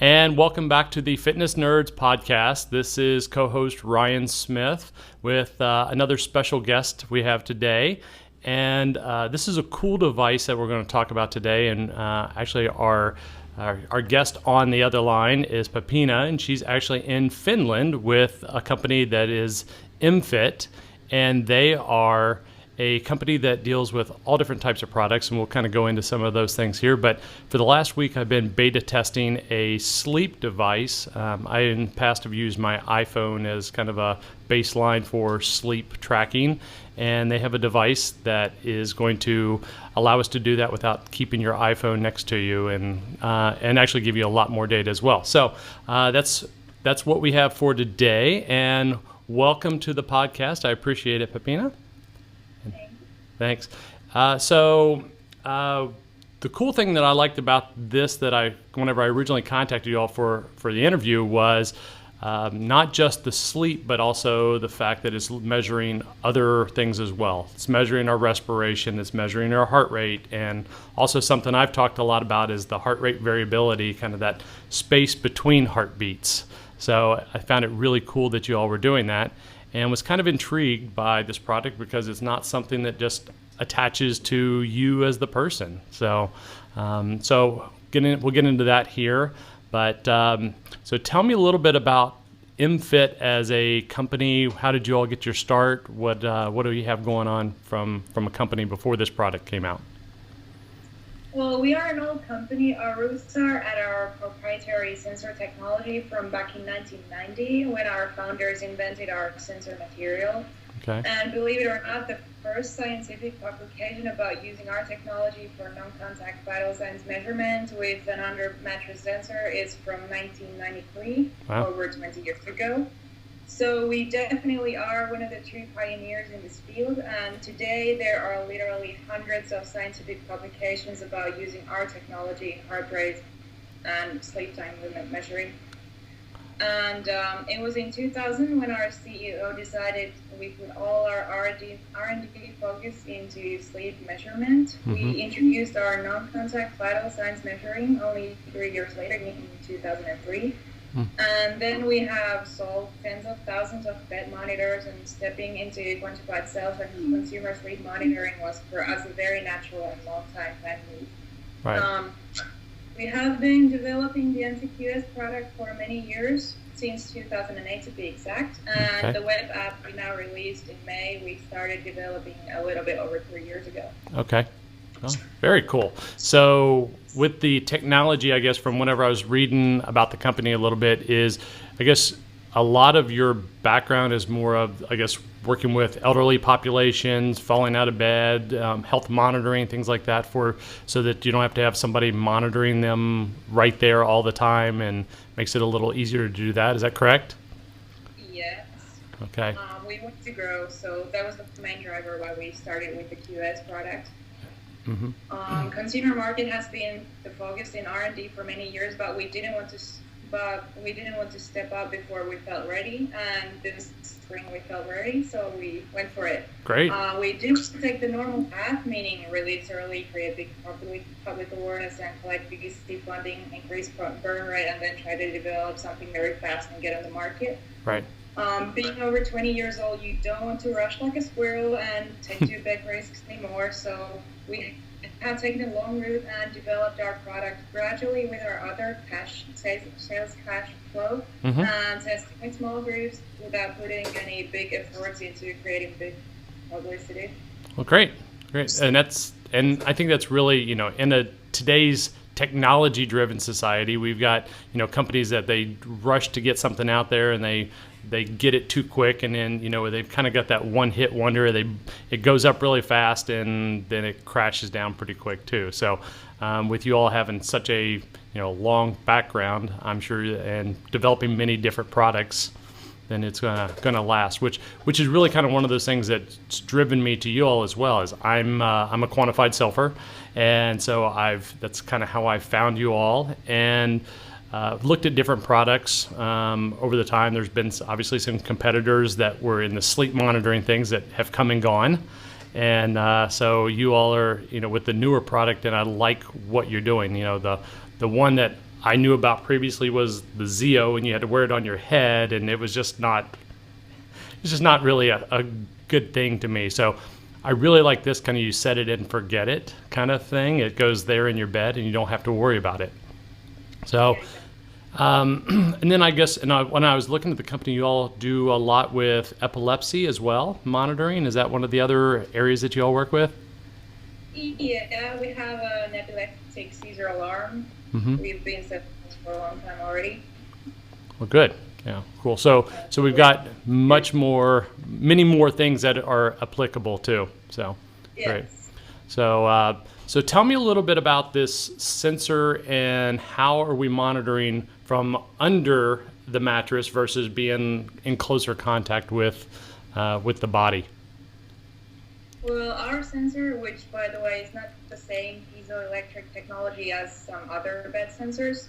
And welcome back to the Fitness Nerds podcast. This is co-host Ryan Smith with another special guest we have today. And this is a cool device that we're going to talk about today. And actually our guest on the other line is Peppina, and she's actually in Finland with a company that is Emfit. And they are a company that deals with all different types of products, and we'll kind of go into some of those things here. But for the last week, I've been beta testing a sleep device. I in the past have used my iPhone as kind of a baseline for sleep tracking, and they have a device that is going to allow us to do that without keeping your iPhone next to you, and actually give you a lot more data as well. So that's what we have for today, and welcome to the podcast. I appreciate it, Peppina. Thanks. So the cool thing that I liked about this whenever I originally contacted you all for the interview was not just the sleep, but also the fact that it's measuring other things as well. It's measuring our respiration, it's measuring our heart rate, and also something I've talked a lot about is the heart rate variability, kind of that space between heartbeats. So I found it really cool that you all were doing that, and was kind of intrigued by this product because it's not something that just attaches to you as the person. So we'll get into that here. But so tell me a little bit about Emfit as a company. How did you all get your start? What do you have going on from a company before this product came out? Well, we are an old company. Our roots are at our proprietary sensor technology from back in 1990 when our founders invented our sensor material. Okay. And believe it or not, the first scientific publication about using our technology for non-contact vital signs measurement with an under-mattress sensor is from 1993, wow. Over 20 years ago. So we definitely are one of the true pioneers in this field, and today there are literally hundreds of scientific publications about using our technology in heart rate and sleep time movement measuring. And it was in 2000 when our CEO decided we put all our R&D focus into sleep measurement. Mm-hmm. We introduced our non-contact vital signs measuring only 3 years later in 2003. And then we have sold tens of thousands of bed monitors, and stepping into Quantified self and consumer sleep monitoring was for us a very natural and long-time plan move. Right. We have been developing the NCQS product for many years, since 2008 to be exact, and okay. The web app we now released in May, we started developing a little bit over 3 years ago. Okay. Oh, very cool. So with the technology, I guess, from whenever I was reading about the company a little bit is, I guess, a lot of your background is more of, I guess, working with elderly populations, falling out of bed, health monitoring, things like that, so that you don't have to have somebody monitoring them right there all the time, and makes it a little easier to do that. Is that correct? Yes. Okay. We want to grow, so that was the main driver why we started with the QS product. Mm-hmm. Consumer market has been the focus in R&D for many years, but we didn't want to step up before we felt ready, and this spring we felt ready, so we went for it. Great. We didn't take the normal path, meaning release early, create big public awareness, and collect VC funding, increase burn rate, and then try to develop something very fast and get on the market. Right. Being over 20 years old, you don't want to rush like a squirrel and take too big risks anymore, so we have taken the long route and developed our product gradually with our other sales cash flow, mm-hmm. and testing with small groups without putting any big efforts into creating big publicity. Well, great. And I think that's really, in today's technology-driven society, we've got, companies that they rush to get something out there, and they get it too quick, and then they've kind of got that one-hit wonder. It goes up really fast, and then it crashes down pretty quick too. So with you all having such a long background, I'm sure, and developing many different products, then it's gonna last. Which is really kind of one of those things that's driven me to you all as well. Is I'm a quantified selfer, and so that's kind of how I found you all, and looked at different products over the time. There's been obviously some competitors that were in the sleep monitoring things that have come and gone. And so you all are, with the newer product, and I like what you're doing. The one that I knew about previously was the Zeo, and you had to wear it on your head, and it was just not really a good thing to me. So I really like this kind of you set it and forget it kind of thing. It goes there in your bed, and you don't have to worry about it. So, and then I guess, when I was looking at the company, you all do a lot with epilepsy as well, monitoring. Is that one of the other areas that you all work with? Yeah, we have an epileptic seizure alarm. We've been set for a long time already. Well, good. Yeah, cool. So we've got many more things that are applicable too. So, yes. Great. So tell me a little bit about this sensor and how are we monitoring from under the mattress versus being in closer contact with the body. Well, our sensor, which by the way is not the same piezoelectric technology as some other bed sensors,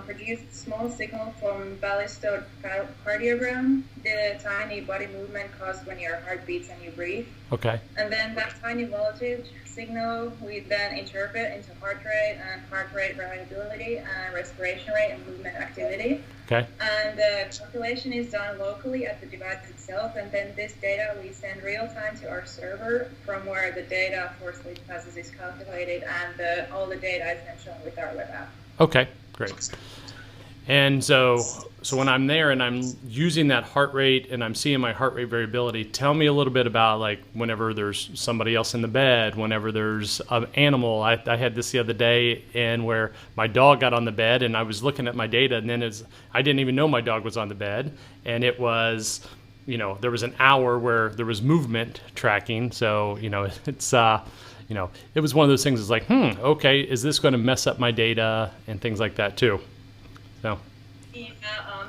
produces small signal from ballistocardiogram, the tiny body movement caused when your heart beats and you breathe. Okay. And then that tiny voltage signal we then interpret into heart rate and heart rate variability and respiration rate and movement activity. Okay. And the calculation is done locally at the device itself, and then this data we send real time to our server from where the data for sleep classes is calculated, and all the data is then shown with our web app. Okay, great. And so when I'm there and I'm using that heart rate and I'm seeing my heart rate variability, tell me a little bit about like whenever there's somebody else in the bed, whenever there's an animal. I had this the other day and where my dog got on the bed and I was looking at my data and then I didn't even know my dog was on the bed, and it was, there was an hour where there was movement tracking. So, it's, it was one of those things. It's like, okay, is this going to mess up my data and things like that too? So. Yeah,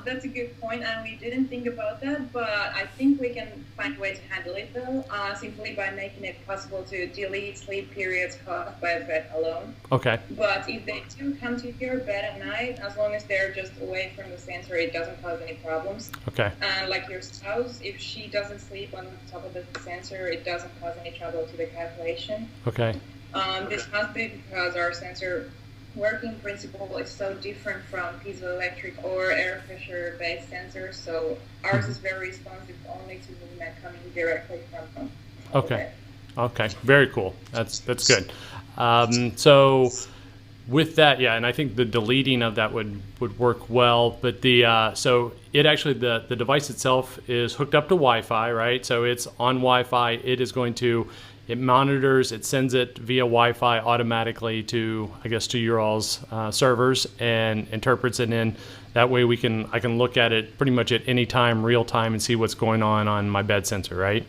that's a good point, and we didn't think about that, but I think we can find a way to handle it though, simply by making it possible to delete sleep periods caused by a bed alone. Okay. But if they do come to your bed at night, as long as they're just away from the sensor, it doesn't cause any problems. Okay. And like your spouse, if she doesn't sleep on top of the sensor, it doesn't cause any trouble to the calculation. Okay. This must be because our sensor working principle is so different from piezoelectric or air pressure based sensors, so ours is very responsive only to movement coming directly from okay. Okay, very cool. That's good. So with that, yeah, and I think the deleting of that would work well, but so it actually the device itself is hooked up to Wi-Fi, right? So it's on Wi-Fi. It monitors, it sends it via Wi-Fi automatically to your all's servers and interprets it in. That way I can look at it pretty much at any time, real time, and see what's going on my bed sensor, right?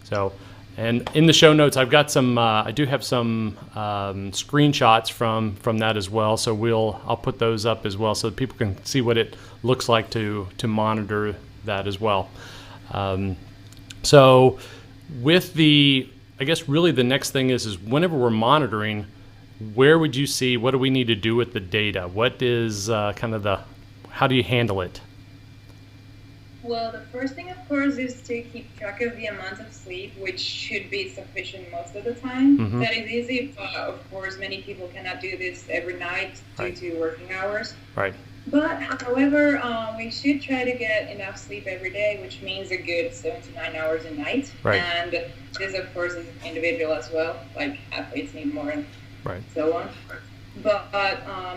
So, and in the show notes, I've got I do have some screenshots from that as well. So I'll put those up as well so that people can see what it looks like to monitor that as well. So. With really the next thing is whenever we're monitoring, where would you see, what do we need to do with the data? What is how do you handle it? Well, the first thing, of course, is to keep track of the amount of sleep, which should be sufficient most of the time. That is easy, but of course, many people cannot do this every night due to working hours. Right. But, however, we should try to get enough sleep every day, which means a good 7 to 9 hours a night. Right. And this, of course, is individual as well. Like, athletes need more and so on. But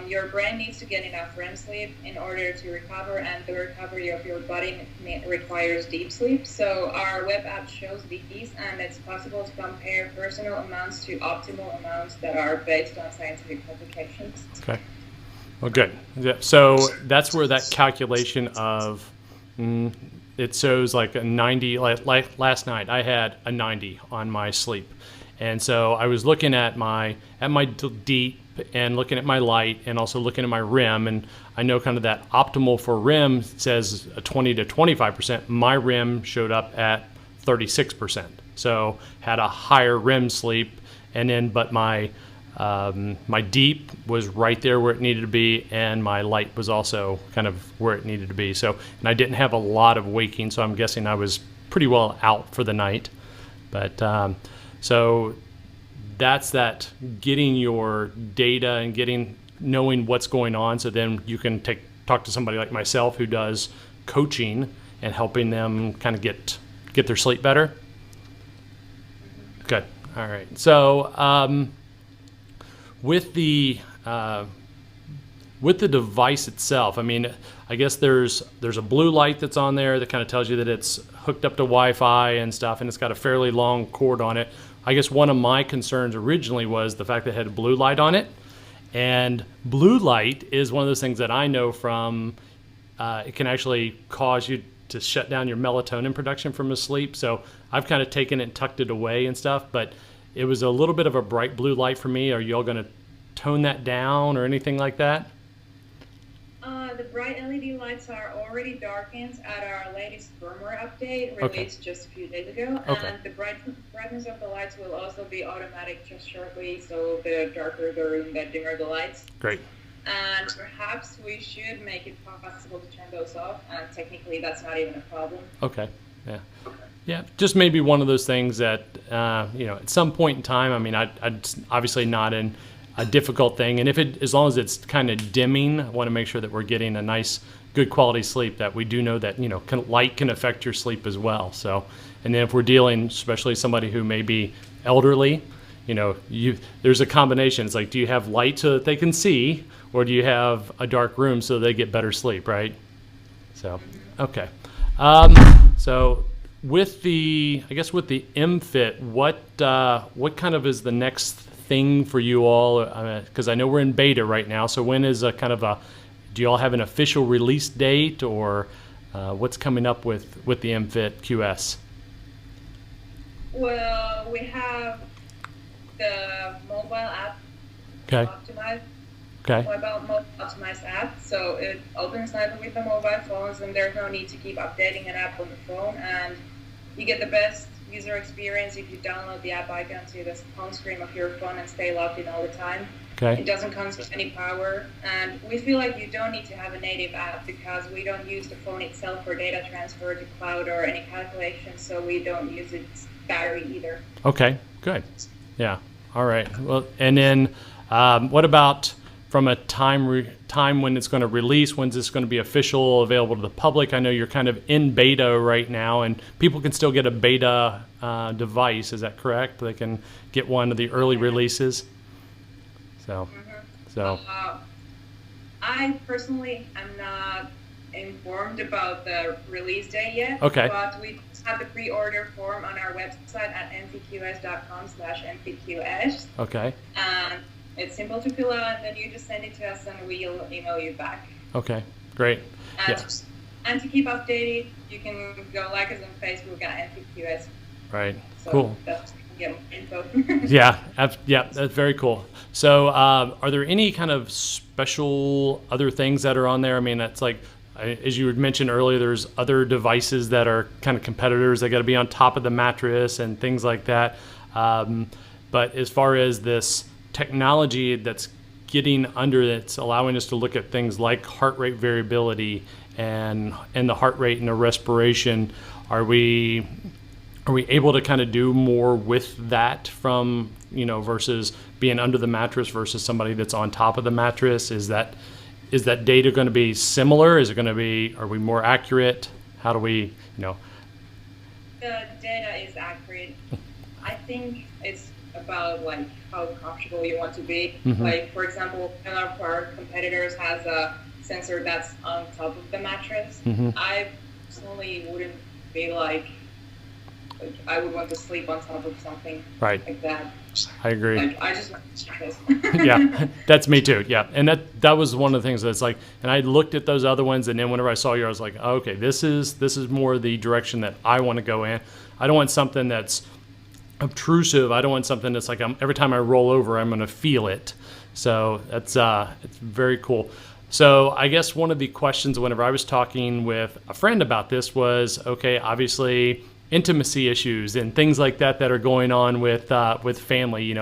your brain needs to get enough REM sleep in order to recover, and the recovery of your body requires deep sleep. So our web app shows these, and it's possible to compare personal amounts to optimal amounts that are based on scientific publications. Okay. Well, good. Yeah, so that's where that calculation of it shows like a 90. Like last night, I had a 90 on my sleep, and so I was looking at my deep and looking at my light and also looking at my REM, and I know kind of that optimal for REM says a 20 to 25%. My REM showed up at 36%, so had a higher REM sleep, and then but my deep was right there where it needed to be, and my light was also kind of where it needed to be. So, and I didn't have a lot of waking, so I'm guessing I was pretty well out for the night. But so that's that, getting your data and getting knowing what's going on, so then you can talk to somebody like myself who does coaching and helping them kind of get their sleep better. Good. All right. So with the device itself, I mean, I guess there's a blue light that's on there that kind of tells you that it's hooked up to Wi-Fi and stuff, and it's got a fairly long cord on it. I guess one of my concerns originally was the fact that it had a blue light on it. And blue light is one of those things that I know from, it can actually cause you to shut down your melatonin production from sleep. So I've kind of taken it and tucked it away and stuff, but it was a little bit of a bright blue light for me. Are you all going to tone that down or anything like that? The bright LED lights are already darkened at our latest firmware update released just a few days ago. Okay. And the brightness of the lights will also be automatic just shortly, so the darker the room, the dimmer the lights. Great. And perhaps we should make it possible to turn those off, and technically that's not even a problem. Okay. Yeah. Yeah. Just maybe one of those things that, at some point in time, I mean, I'd obviously not in a difficult thing. And as long as it's kind of dimming, I want to make sure that we're getting a nice, good quality sleep, that we do know that, light can affect your sleep as well. So, and then if we're dealing, especially somebody who may be elderly, there's a combination. It's like, do you have light so that they can see, or do you have a dark room so they get better sleep, right? So, okay. So with the Emfit, what kind of is the next thing for you all? Because I know we're in beta right now. So when is do you all have an official release date, or what's coming up with the Emfit QS? Well, we have the mobile app optimized. Okay. Mobile optimized app, so it opens nicely with the mobile phones, and there's no need to keep updating an app on the phone, and you get the best user experience if you download the app icon to the home screen of your phone and stay logged in all the time. Okay. It doesn't consume any power, and we feel like you don't need to have a native app because we don't use the phone itself for data transfer to cloud or any calculations, so we don't use its battery either. Okay, good. Yeah. All right. Well, and then what about from a time when it's going to release? When's this going to be official, available to the public? I know you're kind of in beta right now, and people can still get a beta device. Is that correct? They can get one of the early releases. So, I personally am not informed about the release date yet. Okay. But we have the pre-order form on our website at enfitqs.com/enfitqs. Okay. And it's simple to fill out, and then you just send it to us, and we'll email you back. Okay, great. And to keep updated, you can go like us on Facebook at enfitqs. Right. So cool. That's get more info. Yeah, that's very cool. So, are there any kind of special other things that are on there? I mean, that's like, as you had mentioned earlier, there's other devices that are kind of competitors. They got to be on top of the mattress and things like that. But as far as this technology that's getting under, that's allowing us to look at things like heart rate variability and the heart rate and the respiration, are we able to kind of do more with that from, versus being under the mattress versus somebody that's on top of the mattress? Is that data going to be similar? Is it going to be, are we more accurate? How do we, The data is accurate. I think it's about like how comfortable you want to be. Mm-hmm. Like, for example, one of our competitors has a sensor that's on top of the mattress. Mm-hmm. I personally wouldn't be like I would want to sleep on top of something like that. I agree. Like, I just want to check this. Yeah, that's me too. Yeah, and that was one of the things that's like, and I looked at those other ones, and then whenever I saw you, I was like, oh, okay, this is more the direction that I want to go in. I don't want something that's obtrusive. I don't want something that's like every time I roll over, I'm going to feel it. So that's it's very cool. So I guess one of the questions whenever I was talking with a friend about this was, okay, obviously intimacy issues and things like that are going on with family.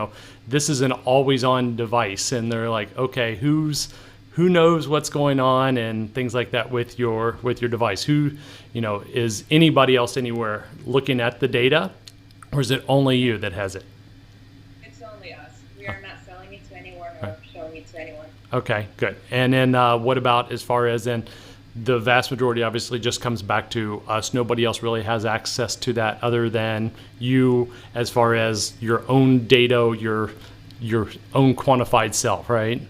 This is an always-on device, and they're like, okay, who knows what's going on and things like that with your device? Who, is anybody else anywhere looking at the data, or is it only you that has it? It's only us. We are not selling it to anyone or showing it to anyone. Okay, good. And then what about as far as then the vast majority obviously just comes back to us. Nobody else really has access to that other than you as far as your own data, your own quantified self, right?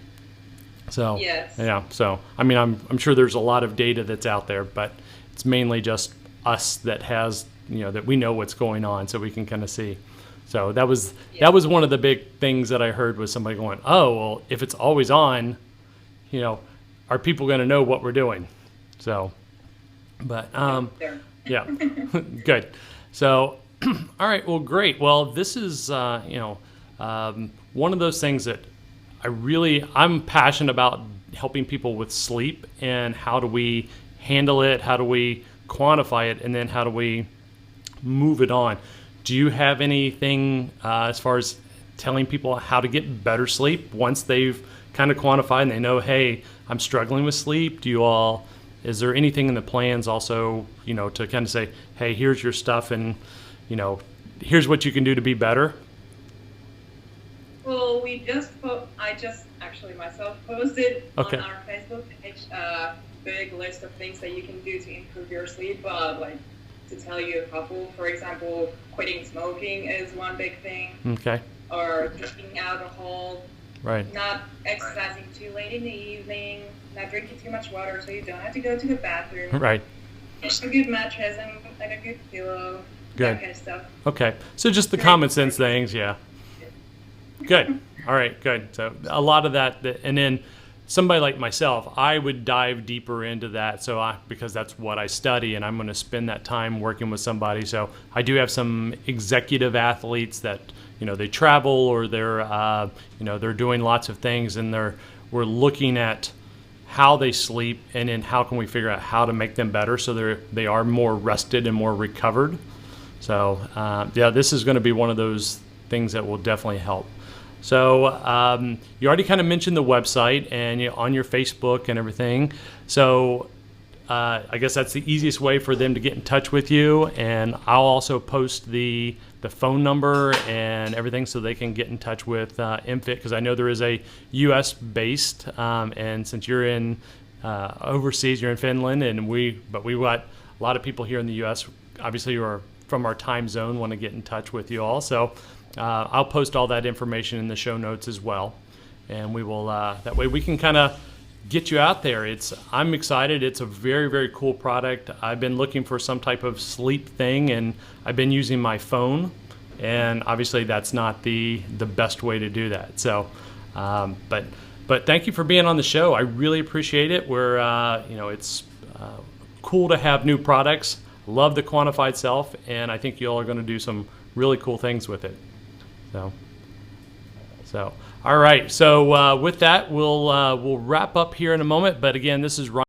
So Yes. yeah. So I mean I'm sure there's a lot of data that's out there, but it's mainly just us that has that we know what's going on so we can kind of see. So that was one of the big things that I heard was somebody going, oh well, if it's always on, are people going to know what we're doing? So, but yeah, good. So, all right, well, great. Well, this is one of those things that I'm passionate about helping people with sleep and how do we handle it, how do we quantify it, and then how do we move it on. Do you have anything as far as telling people how to get better sleep once they've kind of quantified and they know, hey, I'm struggling with sleep? Is there anything in the plans also, to kind of say, hey, here's your stuff and, here's what you can do to be better? Well, I just actually myself posted on our Facebook page a big list of things that you can do to improve your sleep. Like to tell you a couple, for example, quitting smoking is one big thing. Okay. Or drinking alcohol. Right. Not exercising too late in the evening. Not drinking too much water so you don't have to go to the bathroom. Right. A good mattress and a good pillow. Good. That kind of stuff. Okay. So just the common sense things, yeah. Good. All right, good. So a lot of that, and then somebody like myself, I would dive deeper into that. Because that's what I study, and I'm going to spend that time working with somebody. So I do have some executive athletes that they travel or they're doing lots of things, and we're looking at how they sleep and then how can we figure out how to make them better so they are more rested and more recovered. So this is going to be one of those things that will definitely help. So you already kind of mentioned the website and on your Facebook and everything. So I guess that's the easiest way for them to get in touch with you. And I'll also post the phone number and everything so they can get in touch with Emfit, because I know there is a U.S. based, and since you're in overseas, you're in Finland, but we got a lot of people here in the U.S. Obviously, you are from our time zone, want to get in touch with you all. So I'll post all that information in the show notes as well, and we will that way we can kind of get you out there. I'm excited. It's a very, very cool product. I've been looking for some type of sleep thing, and I've been using my phone, and obviously that's not the best way to do that. So, but thank you for being on the show. I really appreciate it. It's cool to have new products. Love the Quantified Self, and I think you all are going to do some really cool things with it. So. All right. So with that, we'll wrap up here in a moment. But again, this is Ryan.